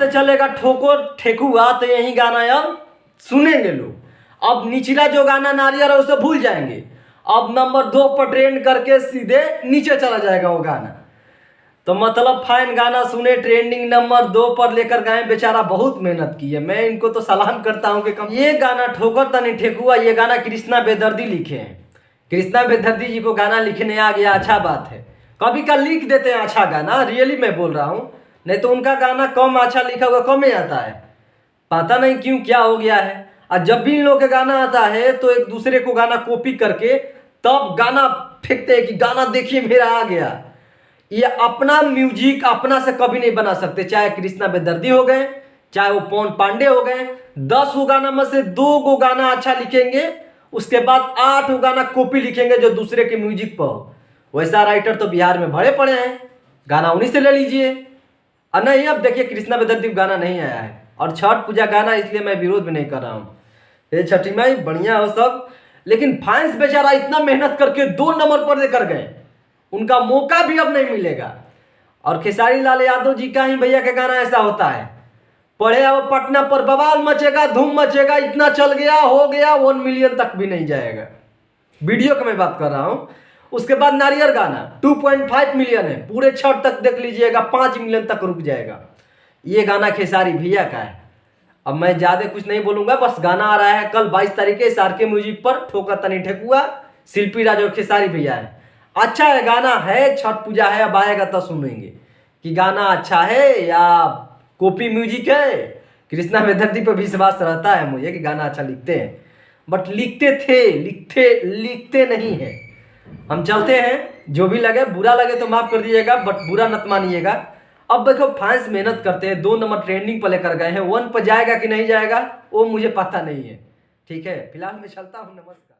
से चलेगा ठोको ठेकुआ, तो यही गाना अब सुनेंगे लोग। अब निचला जो गाना नारियल है उसे भूल जाएंगे। अब नंबर 2 पर ट्रेंड करके सीधे नीचे चला जाएगा वो गाना। तो मतलब फाइन गाना सुने, ट्रेंडिंग नंबर 2 पर लेकर गए। बेचारा बहुत मेहनत की है, मैं इनको तो सलाम करता हूँ कि कम। ये गाना ठोकर तनी ठेकुआ, ये गाना कृष्णा बेदर्दी लिखे हैं। कृष्णा बेदर्दी जी को गाना लिखने आ गया, अच्छा बात है। कभी का लिख देते हैं अच्छा गाना, रियली मैं बोल रहा हूँ। नहीं तो उनका गाना कम अच्छा लिखा हुआ कम ही आता है, पता नहीं क्यों क्या हो गया है। और जब भी इन लोग का गाना आता है तो एक दूसरे को गाना कॉपी करके तब गाना फेंकते हैं कि गाना देखिए मेरा आ गया। ये अपना म्यूजिक अपना से कभी नहीं बना सकते, चाहे कृष्णा बेदर्दी हो गए, चाहे वो पवन पांडे हो गए। 10 गो गाना में से 2 गो गाना अच्छा लिखेंगे, उसके बाद 8 गो गाना कॉपी लिखेंगे जो दूसरे के म्यूजिक पर हो। वैसा राइटर तो बिहार में भरे पड़े हैं, गाना उन्हीं से ले लीजिए। और नहीं, अब देखिए कृष्णा बेदर्दी गाना नहीं आया है, और छठ पूजा गाना, इसलिए मैं विरोध भी नहीं कर रहा हूँ। ये छठी माई बढ़िया हो सब, लेकिन फैंस बेचारा इतना मेहनत करके 2 नंबर पर लेकर गए, उनका मौका भी अब नहीं मिलेगा। और खेसारी लाल यादव जी का ही भैया का गाना ऐसा होता है, पढ़े अब पटना पर बवाल मचेगा, धूम मचेगा, इतना चल गया हो गया, 1 मिलियन तक भी नहीं जाएगा। वीडियो का मैं बात कर रहा हूँ। उसके बाद नारियल गाना 2.5 मिलियन है, पूरे छठ तक देख लीजिएगा 5 मिलियन तक रुक जाएगा। ये गाना खेसारी भैया का है। अब मैं ज़्यादा कुछ नहीं बोलूँगा, बस गाना आ रहा है कल 22 तारीख के SRK म्यूजिक पर, ठोका तनी ठेकुआ, शिल्पी राज और खेसारी भैया है। अच्छा है गाना, है छठ पूजा है, अब आएगा तो सुनेंगे कि गाना अच्छा है या कॉपी म्यूजिक है। कृष्णा बेदर्दी पर विश्वास रहता है मुझे कि गाना अच्छा लिखते हैं, बट लिखते थे, लिखते नहीं है। हम चलते हैं, जो भी लगे, बुरा लगे तो माफ कर दीजिएगा, बट बुरा मत मानिएगा। अब देखो फैंस मेहनत करते हैं, 2 नंबर ट्रेंडिंग पर लेकर गए हैं, 1 पर जाएगा कि नहीं जाएगा वो मुझे पता नहीं है। ठीक है, फिलहाल मैं चलता हूँ, नमस्कार।